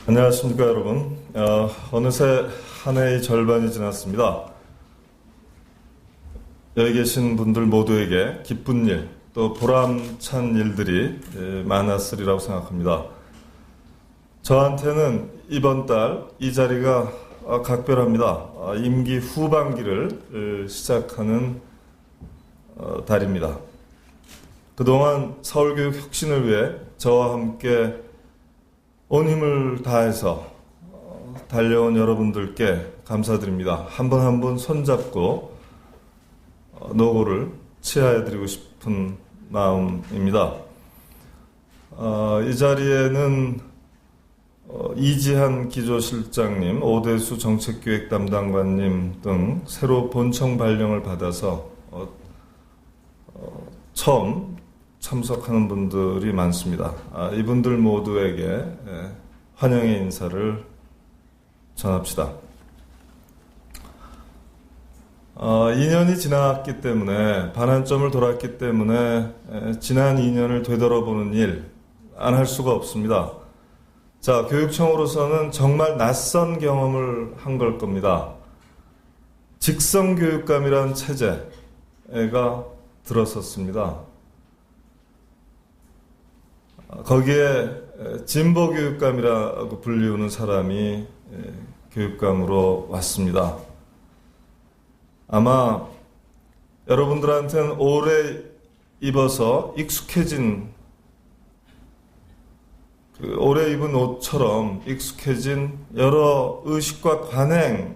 안녕하십니까 여러분. 어느새 한 해의 절반이 지났습니다. 여기 계신 분들 모두에게 기쁜 일, 또 보람찬 일들이 많았으리라고 생각합니다. 저한테는 이번 달 이 자리가 각별합니다. 임기 후반기를 시작하는 달입니다. 그동안 서울교육 혁신을 위해 저와 함께 온 힘을 다해서 달려온 여러분들께 감사드립니다. 한 분 한 분 손잡고 노고를 치하해드리고 싶은 마음입니다. 이 자리에는 이지한 기조실장님, 오대수 정책기획 담당관님 등 새로 본청 발령을 받아서 처음 참석하는 분들이 많습니다. 이분들 모두에게 환영의 인사를 전합시다. 2년이 지났기 때문에, 반환점을 돌았기 때문에 지난 2년을 되돌아보는 일 안 할 수가 없습니다. 자, 교육청으로서는 정말 낯선 경험을 한 걸 겁니다. 직성교육감이란 체제가 들어섰습니다. 거기에 진보교육감이라고 불리우는 사람이 교육감으로 왔습니다. 아마 여러분들한테는 오래 입어서 익숙해진, 오래 입은 옷처럼 익숙해진 여러 의식과 관행이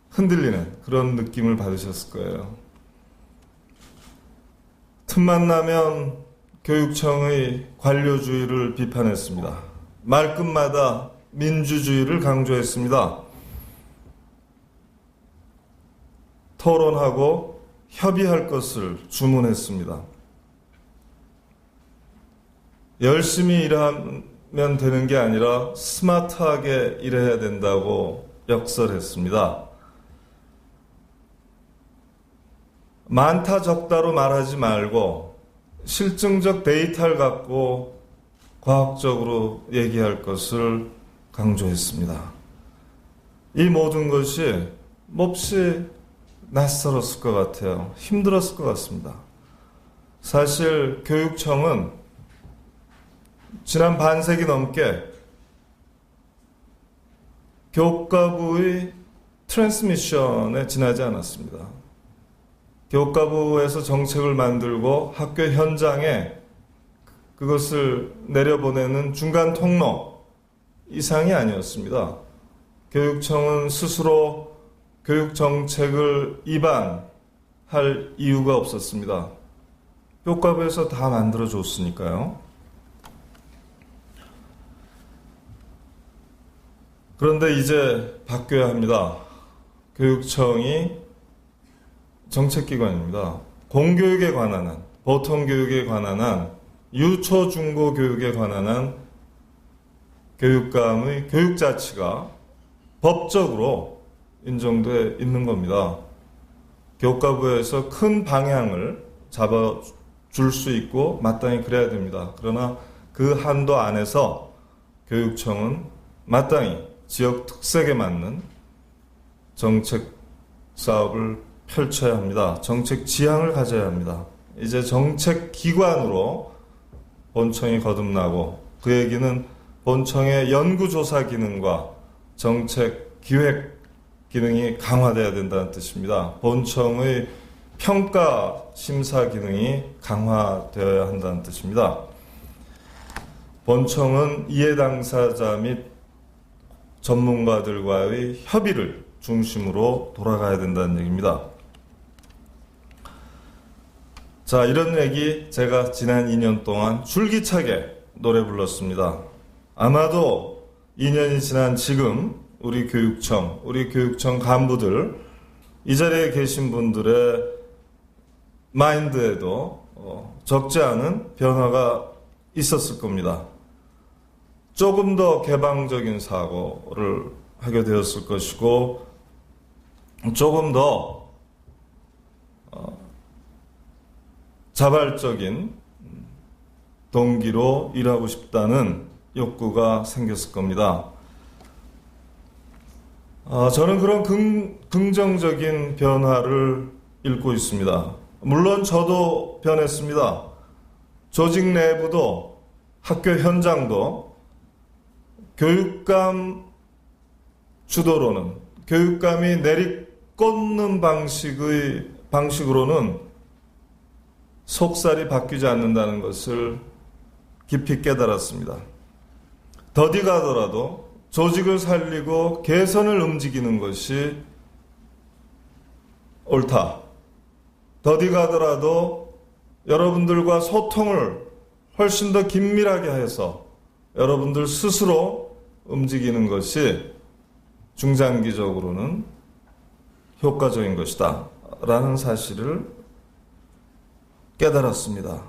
흔들리는 그런 느낌을 받으셨을 거예요. 틈만 나면 교육청의 관료주의를 비판했습니다. 말끝마다 민주주의를 강조했습니다. 토론하고 협의할 것을 주문했습니다. 열심히 일하면 되는 게 아니라 스마트하게 일해야 된다고 역설했습니다. 많다 적다로 말하지 말고 실증적 데이터를 갖고 과학적으로 얘기할 것을 강조했습니다. 이 모든 것이 몹시 낯설었을 것 같아요. 힘들었을 것 같습니다. 사실 교육청은 지난 반세기 넘게 교육과부의 트랜스미션에 지나지 않았습니다. 교육과부에서 정책을 만들고 학교 현장에 그것을 내려보내는 중간 통로 이상이 아니었습니다. 교육청은 스스로 교육정책을 입안할 이유가 없었습니다. 교육과부에서 다 만들어줬으니까요. 그런데 이제 바뀌어야 합니다. 교육청이 정책기관입니다. 공교육에 관한 한, 보통교육에 관한 한, 유초, 중고 교육에 관한 한 교육감의 교육자치가 법적으로 인정돼 있는 겁니다. 교육과부에서 큰 방향을 잡아줄 수 있고 마땅히 그래야 됩니다. 그러나 그 한도 안에서 교육청은 마땅히 지역 특색에 맞는 정책 사업을 펼쳐야 합니다. 정책 지향을 가져야 합니다. 이제 정책 기관으로 본청이 거듭나고, 그 얘기는 본청의 연구조사 기능과 정책 기획 기능이 강화돼야 된다는 뜻입니다. 본청의 평가 심사 기능이 강화되어야 한다는 뜻입니다. 본청은 이해 당사자 및 전문가들과의 협의를 중심으로 돌아가야 된다는 얘기입니다. 자, 이런 얘기 제가 지난 2년 동안 줄기차게 노래 불렀습니다. 아마도 2년이 지난 지금 우리 교육청 간부들, 이 자리에 계신 분들의 마인드에도 적지 않은 변화가 있었을 겁니다. 조금 더 개방적인 사고를 하게 되었을 것이고, 조금 더 자발적인 동기로 일하고 싶다는 욕구가 생겼을 겁니다. 저는 그런 긍정적인 변화를 읽고 있습니다. 물론 저도 변했습니다. 조직 내부도 학교 현장도 교육감 주도로는 교육감이 내리꽂는 방식으로는 속살이 바뀌지 않는다는 것을 깊이 깨달았습니다. 더디 가더라도 조직을 살리고 개선을 움직이는 것이 옳다. 더디 가더라도 여러분들과 소통을 훨씬 더 긴밀하게 해서 여러분들 스스로 움직이는 것이 중장기적으로는 효과적인 것이다 라는 사실을 깨달았습니다.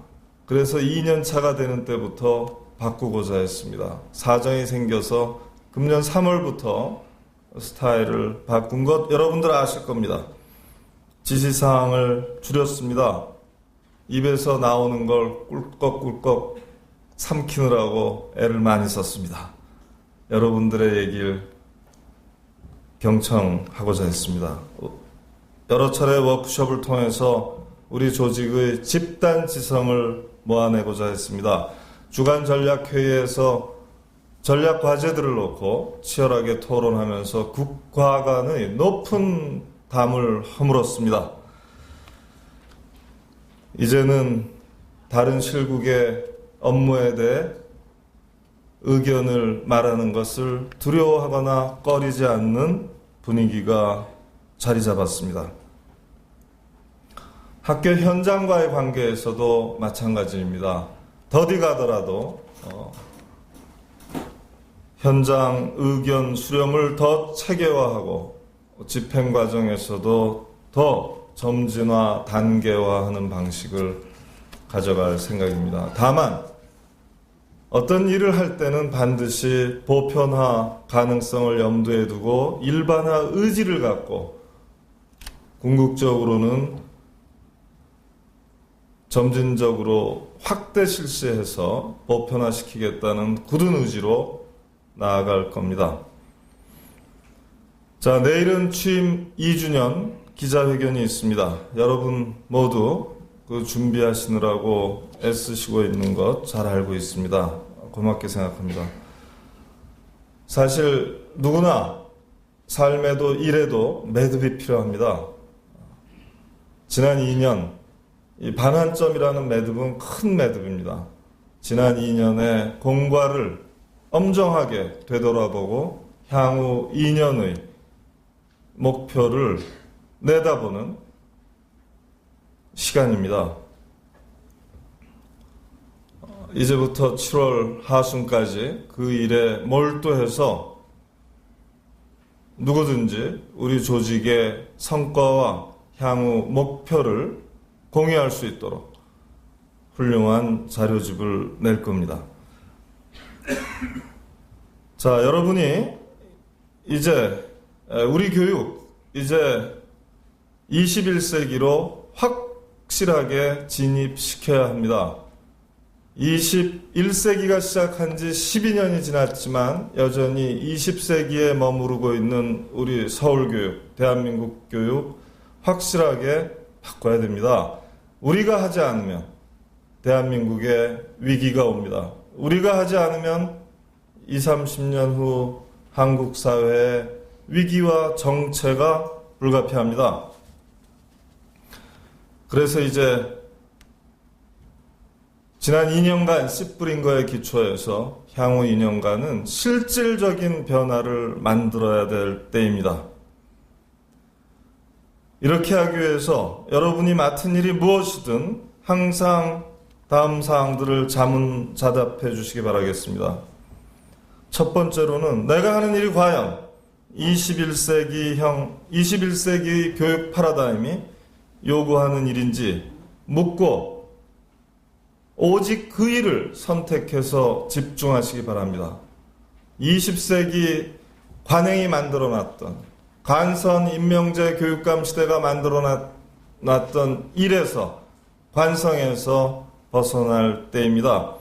그래서 2년 차가 되는 때부터 바꾸고자 했습니다. 사정이 생겨서 금년 3월부터 스타일을 바꾼 것 여러분들 아실 겁니다. 지시사항을 줄였습니다. 입에서 나오는 걸 꿀꺽꿀꺽 삼키느라고 애를 많이 썼습니다. 여러분들의 얘기를 경청하고자 했습니다. 여러 차례 워크숍을 통해서 우리 조직의 집단 지성을 모아내고자 했습니다. 주간 전략회의에서 전략 과제들을 놓고 치열하게 토론하면서 국과 간의 높은 담을 허물었습니다. 이제는 다른 실국의 업무에 대해 의견을 말하는 것을 두려워하거나 꺼리지 않는 분위기가 자리 잡았습니다. 학교 현장과의 관계에서도 마찬가지입니다. 더디 가더라도 현장 의견 수렴을 더 체계화하고 집행 과정에서도 더 점진화, 단계화하는 방식을 가져갈 생각입니다. 다만 어떤 일을 할 때는 반드시 보편화 가능성을 염두에 두고 일반화 의지를 갖고 궁극적으로는 점진적으로 확대 실시해서 보편화시키겠다는 굳은 의지로 나아갈 겁니다. 자, 내일은 취임 2주년 기자회견이 있습니다. 여러분 모두 그 준비하시느라고 애쓰시고 있는 것 잘 알고 있습니다. 고맙게 생각합니다. 사실 누구나 삶에도 일에도 매듭이 필요합니다. 지난 2년 이 반환점이라는 매듭은 큰 매듭입니다. 지난 2년의 공과를 엄정하게 되돌아보고 향후 2년의 목표를 내다보는 시간입니다. 이제부터 7월 하순까지 그 일에 몰두해서 누구든지 우리 조직의 성과와 향후 목표를 공유할 수 있도록 훌륭한 자료집을 낼 겁니다. 자, 여러분이 이제 우리 교육 이제 21세기로 확실하게 진입시켜야 합니다. 21세기가 시작한 지 12년이 지났지만 여전히 20세기에 머무르고 있는 우리 서울교육, 대한민국 교육 확실하게 바꿔야 됩니다. 우리가 하지 않으면 대한민국에 위기가 옵니다. 우리가 하지 않으면 20, 30년 후 한국 사회의 위기와 정체가 불가피합니다. 그래서 이제 지난 2년간 씨 뿌린 거에 기초해서 향후 2년간은 실질적인 변화를 만들어야 될 때입니다. 이렇게 하기 위해서 여러분이 맡은 일이 무엇이든 항상 다음 사항들을 자문자답해 주시기 바라겠습니다. 첫 번째로는 내가 하는 일이 과연 21세기 교육 패러다임이 요구하는 일인지 묻고 오직 그 일을 선택해서 집중하시기 바랍니다. 20세기 관행이 만들어놨던 간선 임명제 교육감 시대가 만들어놨던 일에서 관성에서 벗어날 때입니다.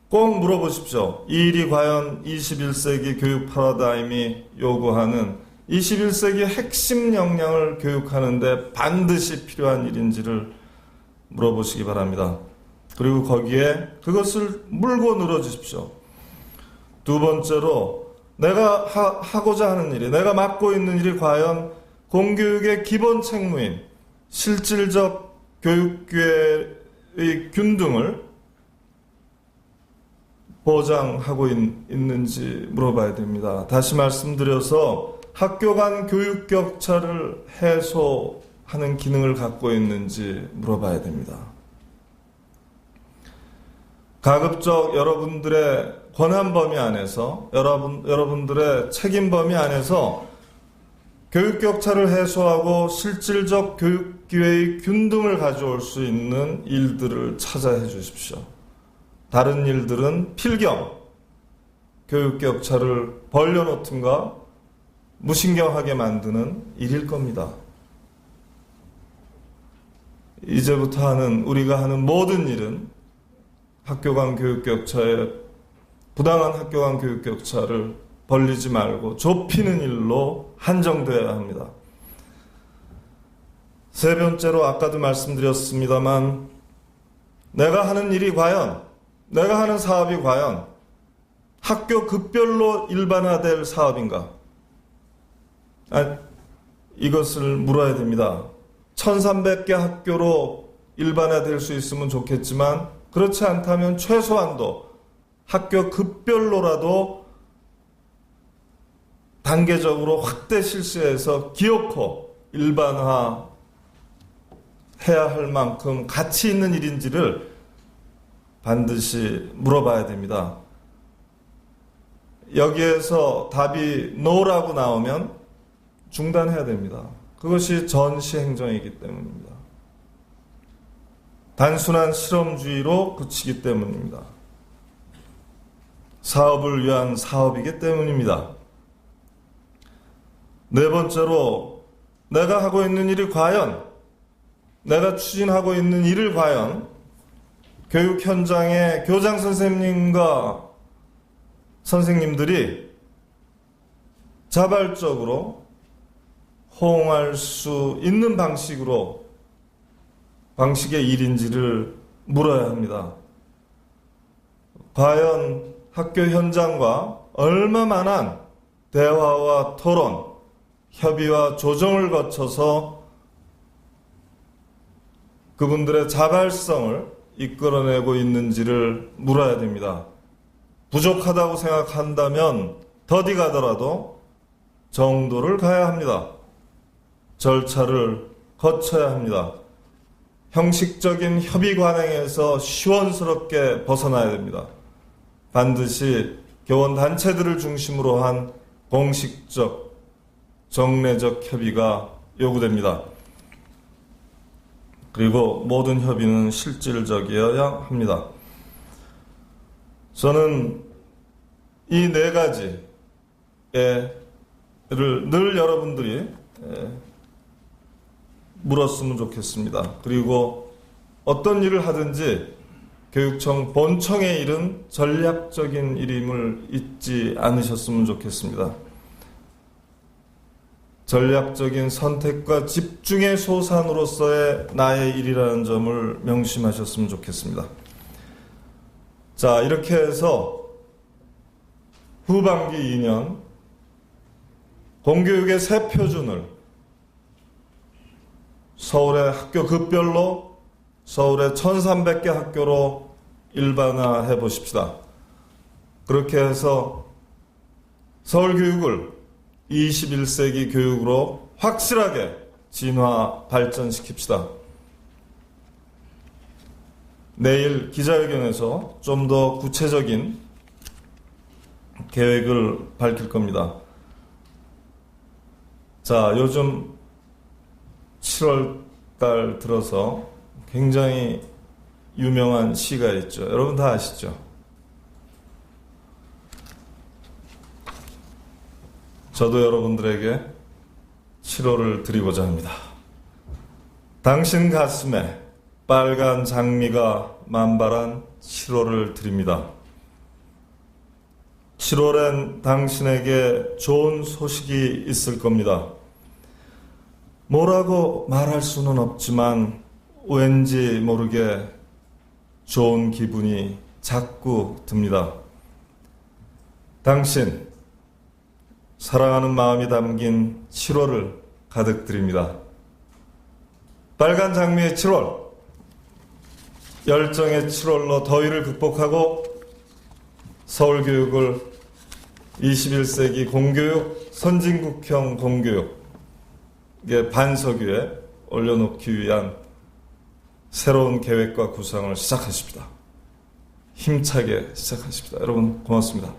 꼭 물어보십시오. 이 일이 과연 21세기 교육 패러다임이 요구하는 21세기 핵심 역량을 교육하는데 반드시 필요한 일인지를 물어보시기 바랍니다. 그리고 거기에 그것을 물고 늘어주십시오. 두 번째로 내가 하고자 하는 일이, 내가 맡고 있는 일이 과연 공교육의 기본 책무인 실질적 교육계의 균등을 보장하고 있는지 물어봐야 됩니다. 다시 말씀드려서 학교 간 교육 격차를 해소하는 기능을 갖고 있는지 물어봐야 됩니다. 가급적 여러분들의 권한 범위 안에서, 여러분들의 책임 범위 안에서 교육 격차를 해소하고 실질적 교육 기회의 균등을 가져올 수 있는 일들을 찾아 해 주십시오. 다른 일들은 필경, 교육 격차를 벌려놓든가 무신경하게 만드는 일일 겁니다. 이제부터 우리가 하는 모든 일은 학교 간 교육 격차에, 부당한 학교 간 교육 격차를 벌리지 말고 좁히는 일로 한정되어야 합니다. 세 번째로 아까도 말씀드렸습니다만, 내가 하는 일이 과연, 내가 하는 사업이 과연 학교 급별로 일반화될 사업인가? 이것을 물어야 됩니다. 1300개 학교로 일반화될 수 있으면 좋겠지만 그렇지 않다면 최소한도 학교 급별로라도 단계적으로 확대 실시해서 기어코 일반화 해야 할 만큼 가치 있는 일인지를 반드시 물어봐야 됩니다. 여기에서 답이 no라고 나오면 중단해야 됩니다. 그것이 전시 행정이기 때문입니다. 단순한 실험주의로 그치기 때문입니다. 사업을 위한 사업이기 때문입니다. 네 번째로, 내가 하고 있는 일이 과연, 내가 추진하고 있는 일을 과연 교육 현장의 교장 선생님과 선생님들이 자발적으로 호응할 수 있는 방식의 일인지를 물어야 합니다. 과연 학교 현장과 얼마만한 대화와 토론, 협의와 조정을 거쳐서 그분들의 자발성을 이끌어내고 있는지를 물어야 됩니다. 부족하다고 생각한다면 더디 가더라도 정도를 가야 합니다. 절차를 거쳐야 합니다. 형식적인 협의 관행에서 시원스럽게 벗어나야 됩니다. 반드시 교원 단체들을 중심으로 한 공식적, 정례적 협의가 요구됩니다. 그리고 모든 협의는 실질적이어야 합니다. 저는 이 네 가지를 늘 여러분들이 물었으면 좋겠습니다. 그리고 어떤 일을 하든지 교육청 본청의 일은 전략적인 일임을 잊지 않으셨으면 좋겠습니다. 전략적인 선택과 집중의 소산으로서의 나의 일이라는 점을 명심하셨으면 좋겠습니다. 자, 이렇게 해서 후반기 2년 공교육의 새 표준을 서울의 학교 급별로 서울의 1300개 학교로 일반화해 보십시다. 그렇게 해서 서울 교육을 21세기 교육으로 확실하게 진화 발전시킵시다. 내일 기자회견에서 좀 더 구체적인 계획을 밝힐 겁니다. 자, 요즘 7월 달 들어서 굉장히 유명한 시가 있죠. 여러분 다 아시죠? 저도 여러분들에게 7월을 드리고자 합니다. 당신 가슴에 빨간 장미가 만발한 7월을 드립니다. 7월엔 당신에게 좋은 소식이 있을 겁니다. 뭐라고 말할 수는 없지만 왠지 모르게 좋은 기분이 자꾸 듭니다. 당신, 사랑하는 마음이 담긴 7월을 가득 드립니다. 빨간 장미의 7월, 열정의 7월로 더위를 극복하고 서울교육을 21세기 공교육, 선진국형 공교육의 반석 위에 올려놓기 위한 새로운 계획과 구상을 시작하십니다. 힘차게 시작하십니다. 여러분 고맙습니다.